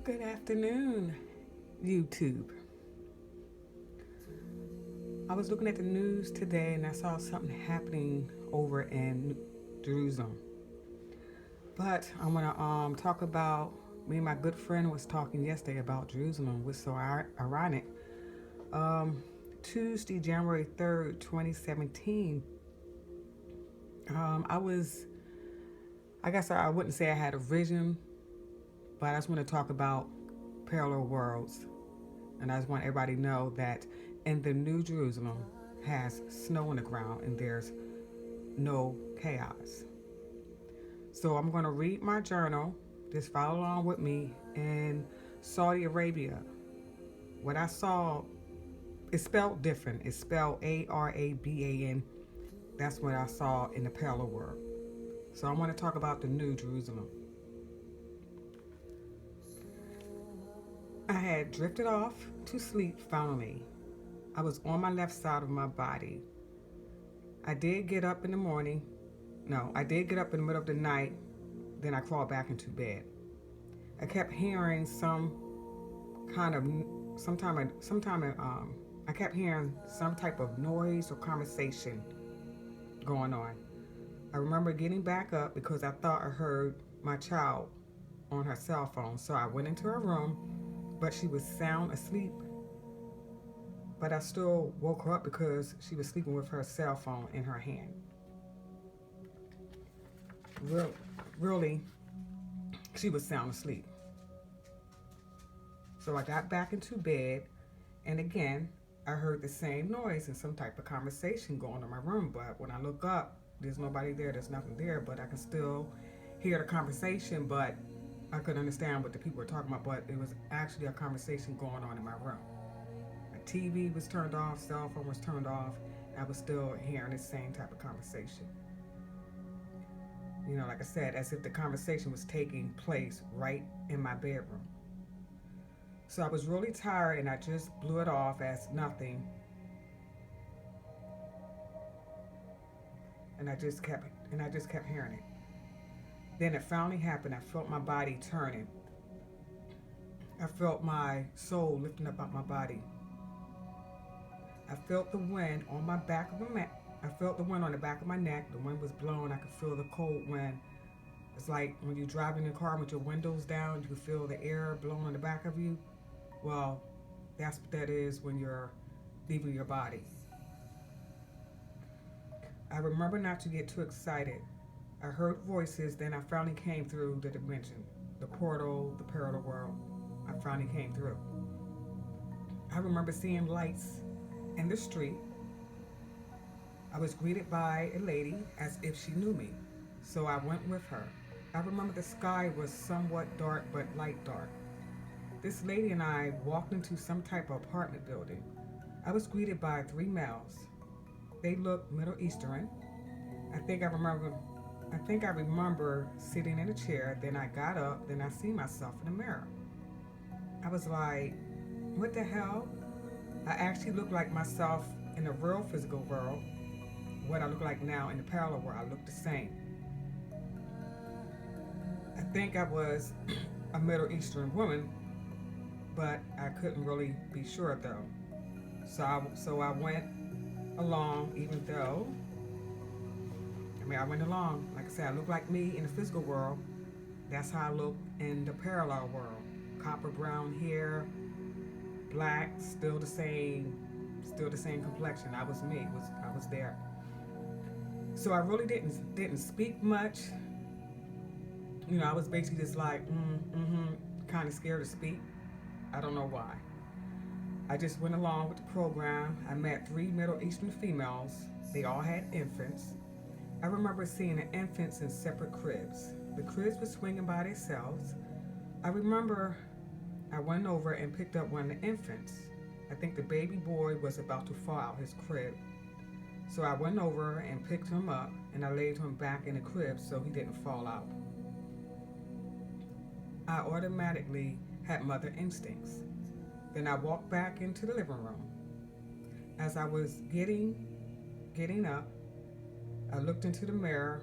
Good afternoon, YouTube. I was looking at the news today and I saw something happening over in Jerusalem. But I want to talk about me and my good friend was talking yesterday about Jerusalem. It was so ironic. Um, Tuesday, January 3rd, 2017. I was, I guess I wouldn't say I had a vision, but I just want to talk about parallel worlds. And I just want everybody to know that in the New Jerusalem has snow on the ground and there's no chaos. So I'm going to read my journal. Just follow along with me. In Saudi Arabia, what I saw is spelled different. It's spelled Araban. That's what I saw in the parallel world. So I want to talk about the New Jerusalem. I had drifted off to sleep finally. I was on my left side of my body. I did get up in the morning. No, I did get up in the middle of the night. Then I crawled back into bed. I kept hearing kind of, I kept hearing some type of noise or conversation going on. I remember getting back up because I thought I heard my child on her cell phone. So I went into her room, but she was sound asleep. But I still woke her up because she was sleeping with her cell phone in her hand. Really, she was sound asleep. So I got back into bed, and again, I heard the same noise and some type of conversation going on in my room. But when I look up, there's nobody there, there's nothing there, but I can still hear the conversation, but I couldn't understand what the people were talking about, but it was actually a conversation going on in my room. My TV was turned off, cell phone was turned off, I was still hearing the same type of conversation. You know, like I said, as if the conversation was taking place right in my bedroom. So I was really tired and I just blew it off as nothing. And I just kept hearing it. Then it finally happened. I felt my body turning. I felt my soul lifting up out my body. I felt the wind on my back of my neck. I felt the wind on the back of my neck. The wind was blowing. I could feel the cold wind. It's like when you're driving in a car with your windows down, you can feel the air blowing on the back of you. Well, that's what that is when you're leaving your body. I remember not to get too excited. I heard voices, then I finally came through the dimension, the portal, the parallel world. I finally came through. I remember seeing lights in the street. I was greeted by a lady as if she knew me, so I went with her. I remember the sky was somewhat dark but light dark. This lady and I walked into some type of apartment building. I was greeted by three males. They looked Middle Eastern. I think I remember sitting in a chair, then I got up, then I see myself in the mirror. I was like, what the hell? I actually looked like myself in the real physical world. What I look like now in the parallel world, I look the same. I think I was a Middle Eastern woman, but I couldn't really be sure though. So I went along, even though, I went along. Like I said, I look like me in the physical world. That's how I look in the parallel world. Copper brown hair, black, still the same complexion. I was me. I was there. So I really didn't speak much. You know, I was basically just like, kind of scared to speak. I don't know why. I just went along with the program. I met three Middle Eastern females. They all had infants. I remember seeing the infants in separate cribs. The cribs were swinging by themselves. I remember I went over and picked up one of the infants. I think the baby boy was about to fall out his crib. So I went over and picked him up and I laid him back in the crib so he didn't fall out. I automatically had mother instincts. Then I walked back into the living room. As I was getting up, I looked into the mirror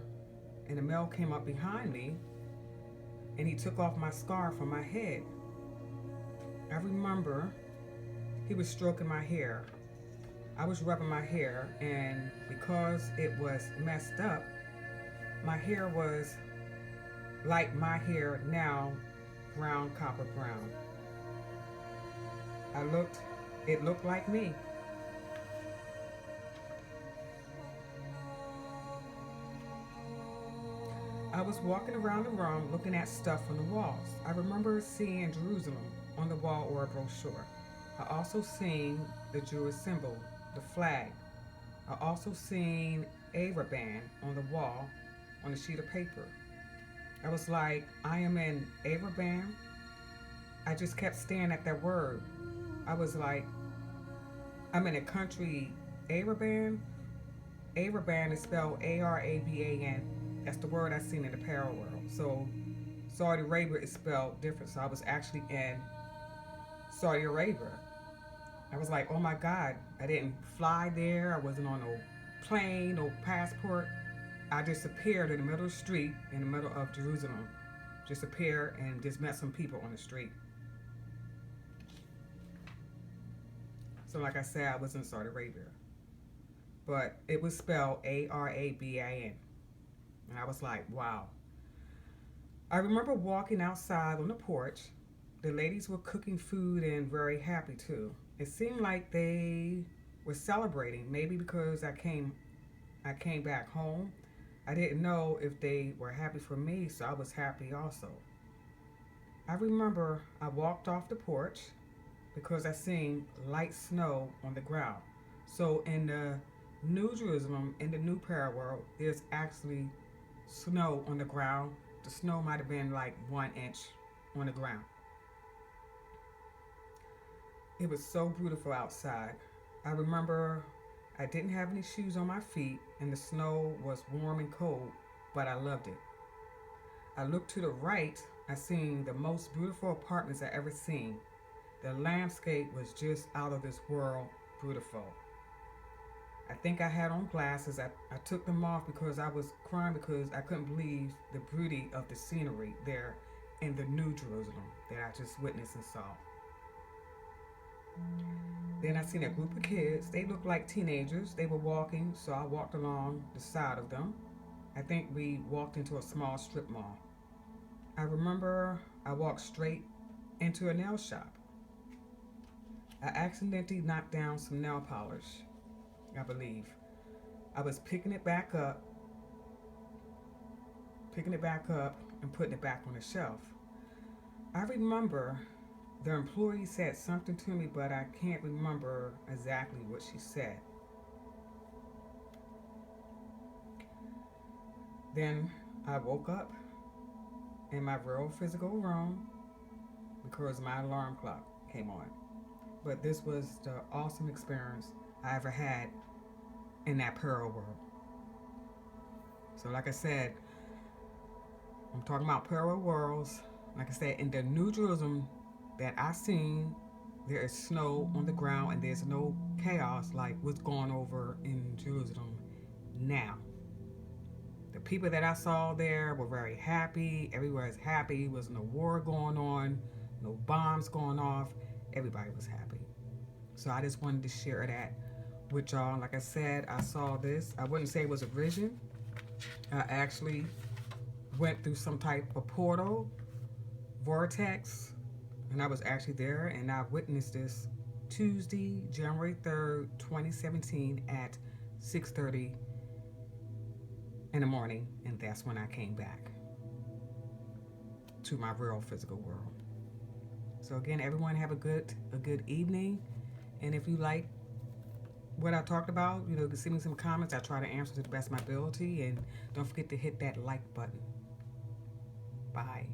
and a male came up behind me and he took off my scarf from my head. I remember he was stroking my hair. I was rubbing my hair, and because it was messed up, my hair was like my hair now, brown, copper brown. I looked, it looked like me. I was walking around the room looking at stuff on the walls. I remember seeing Jerusalem on the wall or a brochure. I also seen the Jewish symbol, the flag. I also seen Araban on the wall on a sheet of paper. I was like, I am in Araban. I just kept staring at that word. I was like, I'm in a country, Araban. Araban is spelled Araban. That's the word I seen in the parallel. So Saudi Arabia is spelled different. So I was actually in Saudi Arabia. I was like, oh my God, I didn't fly there. I wasn't on no plane, no passport. I just appeared in the middle of the street, in the middle of Jerusalem. Just appeared and just met some people on the street. So like I said, I was in Saudi Arabia. But it was spelled Araban. And I was like, wow. I remember walking outside on the porch. The ladies were cooking food and very happy too. It seemed like they were celebrating, maybe because I came back home. I didn't know if they were happy for me, so I was happy also. I remember I walked off the porch because I seen light snow on the ground. So in the New Jerusalem, in the new parallel, there's actually snow on the ground. The snow might have been like 1 inch on the ground. It was so beautiful outside. I remember I didn't have any shoes on my feet and the snow was warm and cold, but I loved it. I looked to the right, I seen the most beautiful apartments I ever seen. The landscape was just out of this world beautiful. I think I had on glasses. I took them off because I was crying because I couldn't believe the beauty of the scenery there in the New Jerusalem that I just witnessed and saw. Then I seen a group of kids. They looked like teenagers. They were walking, so I walked along the side of them. I think we walked into a small strip mall. I remember I walked straight into a nail shop. I accidentally knocked down some nail polish, I believe. I was picking it back up and putting it back on the shelf. I remember the employee said something to me, but I can't remember exactly what she said. Then I woke up in my real physical room because my alarm clock came on. But this was the awesome experience I ever had in that parallel world. So like I said, I'm talking about parallel worlds. Like I said, in the New Jerusalem that I've seen, there is snow on the ground and there's no chaos like what's going over in Jerusalem now. The people that I saw there were very happy. Everywhere is happy. There was no war going on, no bombs going off. Everybody was happy. So I just wanted to share that with y'all. Like I said, I saw this. I wouldn't say it was a vision. I actually went through some type of portal, vortex, and I was actually there, and I witnessed this Tuesday, January 3rd, 2017 at 6:30 in the morning, and that's when I came back to my real physical world. So again, everyone have a good evening, and if you like what I talked about, you know, send me some comments. I try to answer to the best of my ability, and don't forget to hit that like button. Bye.